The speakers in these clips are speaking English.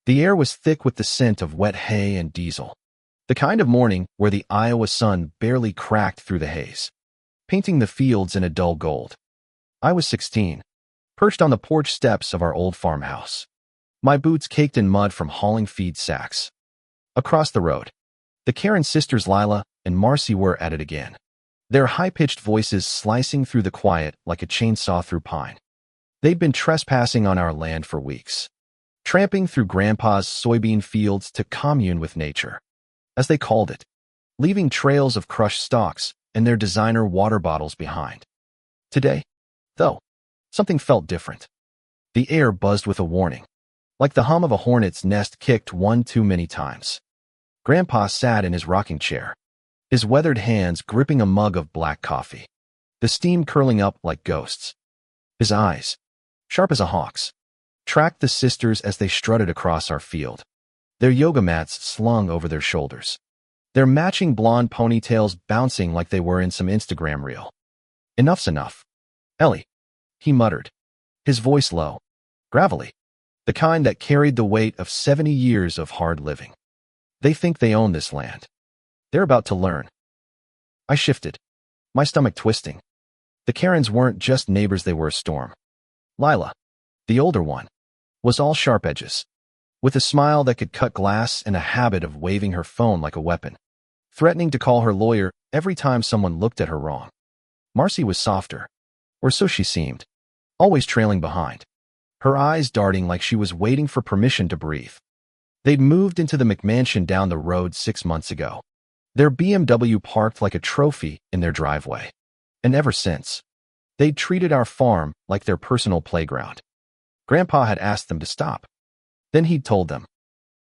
The air was thick with the scent of wet hay and diesel, the kind of morning where the Iowa sun barely cracked through the haze, painting the fields in a dull gold. I was 16, perched on the porch steps of our old farmhouse, my boots caked in mud from hauling feed sacks. Across the road, the Karen sisters Lila and Marcy were at it again, their high-pitched voices slicing through the quiet like a chainsaw through pine. They'd been trespassing on our land for weeks, tramping through Grandpa's soybean fields to commune with nature, as they called it, leaving trails of crushed stalks and their designer water bottles behind. Today, though, something felt different. The air buzzed with a warning, like the hum of a hornet's nest kicked one too many times. Grandpa sat in his rocking chair, his weathered hands gripping a mug of black coffee, the steam curling up like ghosts. His eyes, sharp as a hawk's, tracked the sisters as they strutted across our field, their yoga mats slung over their shoulders, their matching blonde ponytails bouncing like they were in some Instagram reel. "Enough's enough. Ellie," he muttered, his voice low, gravelly, the kind that carried the weight of 70 years of hard living. "They think they own this land. They're about to learn." I shifted, my stomach twisting. The Karens weren't just neighbors, they were a storm. Lila, the older one, was all sharp edges, with a smile that could cut glass and a habit of waving her phone like a weapon, threatening to call her lawyer every time someone looked at her wrong. Marcy was softer, or so she seemed, always trailing behind, her eyes darting like she was waiting for permission to breathe. They'd moved into the McMansion down the road 6 months ago, their BMW parked like a trophy in their driveway. And ever since, they'd treated our farm like their personal playground. Grandpa had asked them to stop. Then he'd told them.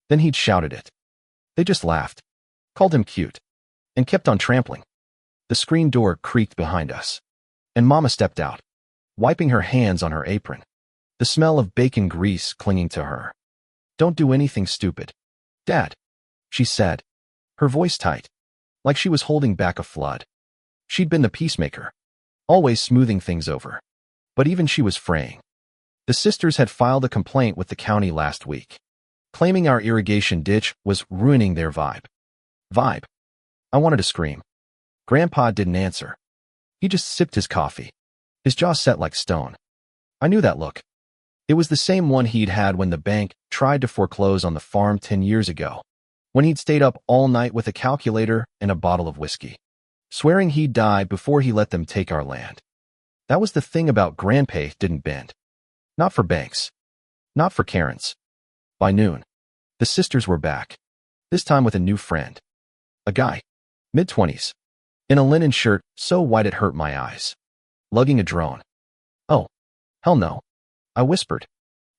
Then he'd shouted it. They just laughed, called him cute, and kept on trampling. The screen door creaked behind us, and Mama stepped out, wiping her hands on her apron, the smell of bacon grease clinging to her. "Don't do anything stupid, Dad," she said, her voice tight, like she was holding back a flood. She'd been the peacemaker, always smoothing things over, but even she was fraying. The sisters had filed a complaint with the county last week, claiming our irrigation ditch was ruining their vibe. Vibe? I wanted to scream. Grandpa didn't answer. He just sipped his coffee, his jaw set like stone. I knew that look. It was the same one he'd had when the bank tried to foreclose on the farm 10 years ago, when he'd stayed up all night with a calculator and a bottle of whiskey, swearing he'd die before he let them take our land. That was the thing about Grandpa didn't bend. Not for banks. Not for Karens. By noon, the sisters were back, this time with a new friend. A guy, mid-20s, in a linen shirt so white it hurt my eyes, lugging a drone. "Oh, hell no," I whispered,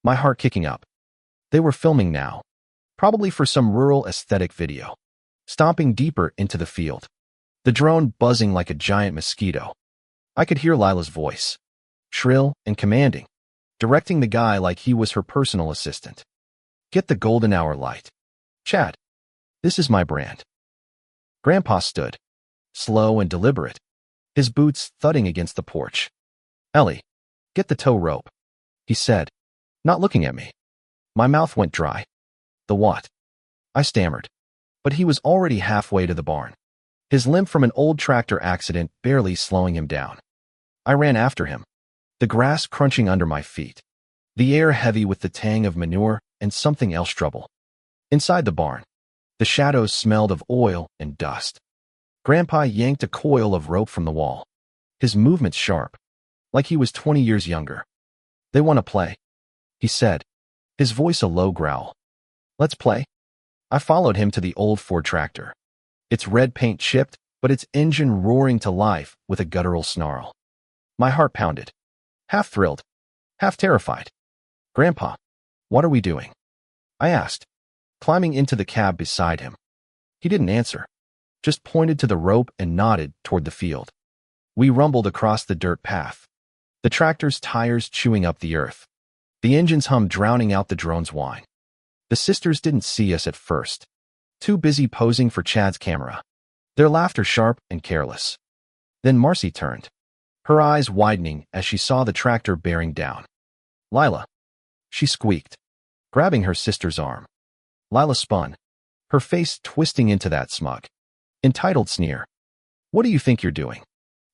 my heart kicking up. They were filming now, probably for some rural aesthetic video, stomping deeper into the field, the drone buzzing like a giant mosquito. I could hear Lila's voice, shrill and commanding, directing the guy like he was her personal assistant. "Get the golden hour light. Chad, this is my brand." Grandpa stood, slow and deliberate, his boots thudding against the porch. "Ellie, get the tow rope," he said, not looking at me. My mouth went dry. "The what?" I stammered, but he was already halfway to the barn, his limp from an old tractor accident barely slowing him down. I ran after him, the grass crunching under my feet, the air heavy with the tang of manure and something else trouble. Inside the barn, the shadows smelled of oil and dust. Grandpa yanked a coil of rope from the wall, his movements sharp, like he was 20 years younger. "They want to play," he said, his voice a low growl. "Let's play." I followed him to the old Ford tractor, its red paint chipped, but its engine roaring to life with a guttural snarl. My heart pounded, half thrilled, half terrified. "Grandpa, what are we doing?" I asked, climbing into the cab beside him. He didn't answer, just pointed to the rope and nodded toward the field. We rumbled across the dirt path, the tractor's tires chewing up the earth, the engine's hum drowning out the drone's whine. The sisters didn't see us at first, too busy posing for Chad's camera, their laughter sharp and careless. Then Marcy turned, her eyes widening as she saw the tractor bearing down. "Lila," she squeaked, grabbing her sister's arm. Lila spun, her face twisting into that smug, entitled sneer. "What do you think you're doing,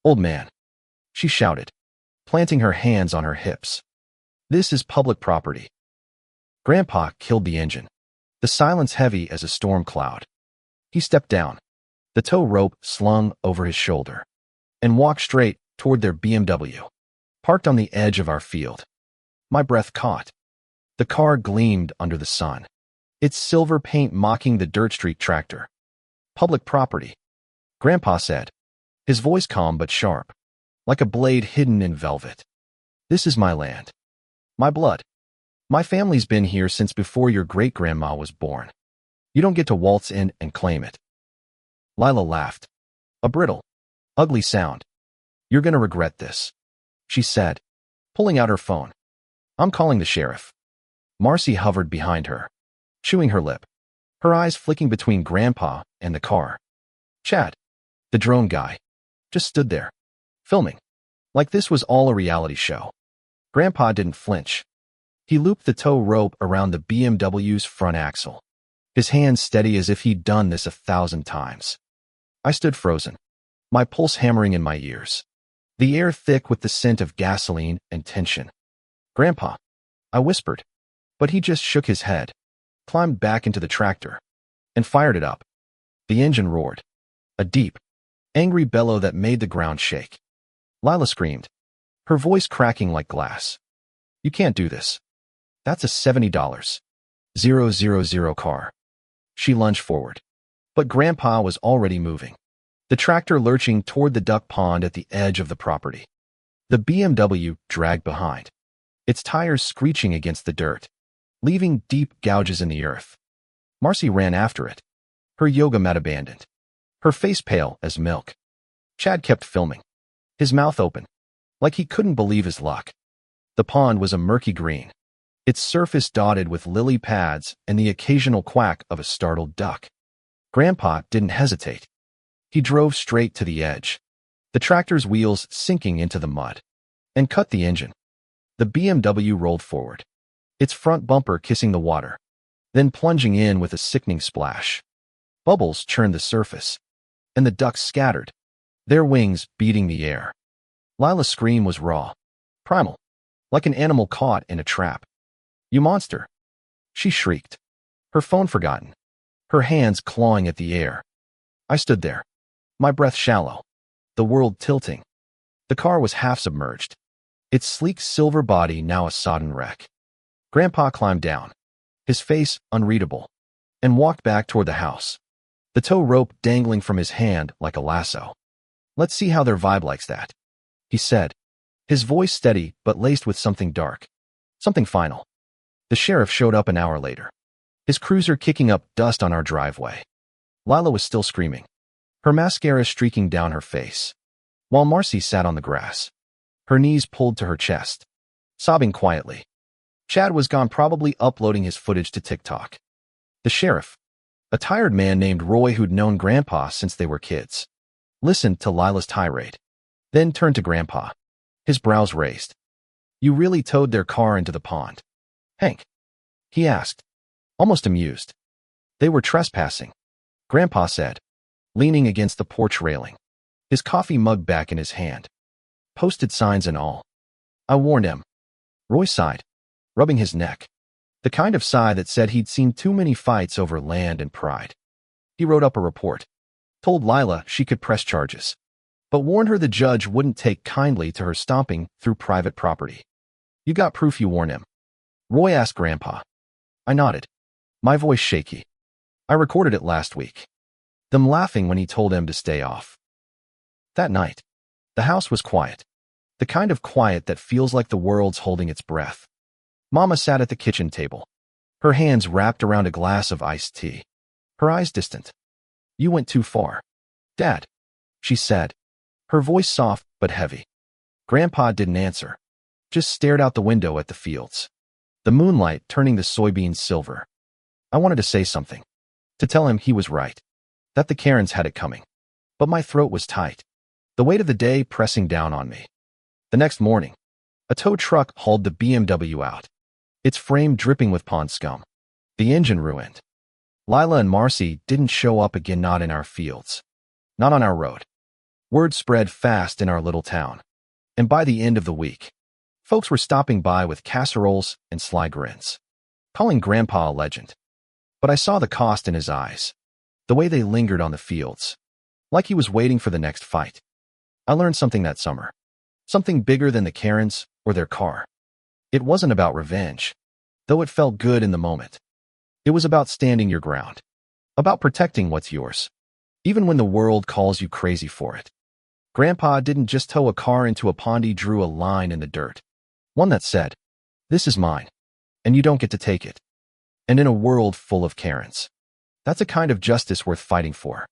old man?" she shouted, planting her hands on her hips. "This is public property." Grandpa killed the engine, the silence heavy as a storm cloud. He stepped down, the tow rope slung over his shoulder, and walked straight toward their BMW, parked on the edge of our field. My breath caught. The car gleamed under the sun, its silver paint mocking the dirt street tractor. "Public property," Grandpa said, his voice calm but sharp, like a blade hidden in velvet. "This is my land, my blood. My family's been here since before your great-grandma was born. You don't get to waltz in and claim it." Lila laughed, a brittle, ugly sound. "You're gonna regret this," she said, pulling out her phone. "I'm calling the sheriff." Marcy hovered behind her, chewing her lip, her eyes flicking between Grandpa and the car. Chad, the drone guy, just stood there, filming, like this was all a reality show. Grandpa didn't flinch. He looped the tow rope around the BMW's front axle, his hands steady as if he'd done this 1,000 times. I stood frozen, my pulse hammering in my ears, the air thick with the scent of gasoline and tension. "Grandpa," I whispered, but he just shook his head, climbed back into the tractor, and fired it up. The engine roared, a deep, angry bellow that made the ground shake. Lila screamed, her voice cracking like glass. "You can't do this. That's a $70,000 car." She lunged forward, but Grandpa was already moving, the tractor lurching toward the duck pond at the edge of the property. The BMW dragged behind, its tires screeching against the dirt, leaving deep gouges in the earth. Marcy ran after it, her yoga mat abandoned, her face pale as milk. Chad kept filming, his mouth open, like he couldn't believe his luck. The pond was a murky green, its surface dotted with lily pads and the occasional quack of a startled duck. Grandpa didn't hesitate. He drove straight to the edge, the tractor's wheels sinking into the mud, and cut the engine. The BMW rolled forward, its front bumper kissing the water, then plunging in with a sickening splash. Bubbles churned the surface, and the ducks scattered, their wings beating the air. Lila's scream was raw, primal, like an animal caught in a trap. "You monster!" she shrieked, her phone forgotten, her hands clawing at the air. I stood there, my breath shallow, the world tilting. The car was half submerged, its sleek silver body now a sodden wreck. Grandpa climbed down, his face unreadable, and walked back toward the house, the tow rope dangling from his hand like a lasso. "Let's see how their vibe likes that," he said, his voice steady but laced with something dark, something final. The sheriff showed up an hour later, his cruiser kicking up dust on our driveway. Lila was still screaming, her mascara streaking down her face, while Marcy sat on the grass, her knees pulled to her chest, sobbing quietly. Chad was gone, probably uploading his footage to TikTok. The sheriff, a tired man named Roy who'd known Grandpa since they were kids, listened to Lila's tirade, then turned to Grandpa, his brows raised. "You really towed their car into the pond, Hank?" he asked, almost amused. "They were trespassing," Grandpa said, leaning against the porch railing, his coffee mug back in his hand, posted signs and all. "I warned him." Roy sighed, rubbing his neck, the kind of sigh that said he'd seen too many fights over land and pride. He wrote up a report, told Lila she could press charges, but warned her the judge wouldn't take kindly to her stomping through private property. "You got proof you warned him?" Roy asked Grandpa. I nodded, my voice shaky. "I recorded it last week." Them laughing when he told him to stay off. That night, the house was quiet, the kind of quiet that feels like the world's holding its breath. Mama sat at the kitchen table, her hands wrapped around a glass of iced tea, her eyes distant. "You went too far, Dad," she said, her voice soft but heavy. Grandpa didn't answer, just stared out the window at the fields, the moonlight turning the soybeans silver. I wanted to say something, to tell him he was right, that the Karens had it coming, but my throat was tight, the weight of the day pressing down on me. The next morning, a tow truck hauled the BMW out, its frame dripping with pond scum. The engine ruined. Lila and Marcy didn't show up again, not in our fields. Not on our road. Word spread fast in our little town. And by the end of the week, folks were stopping by with casseroles and sly grins, calling Grandpa a legend. But I saw the cost in his eyes, the way they lingered on the fields, like he was waiting for the next fight. I learned something that summer, something bigger than the Karens or their car. It wasn't about revenge, though it felt good in the moment. It was about standing your ground, about protecting what's yours, even when the world calls you crazy for it. Grandpa didn't just tow a car into a pond, he drew a line in the dirt, one that said, "This is mine, and you don't get to take it." And in a world full of Karens, that's a kind of justice worth fighting for.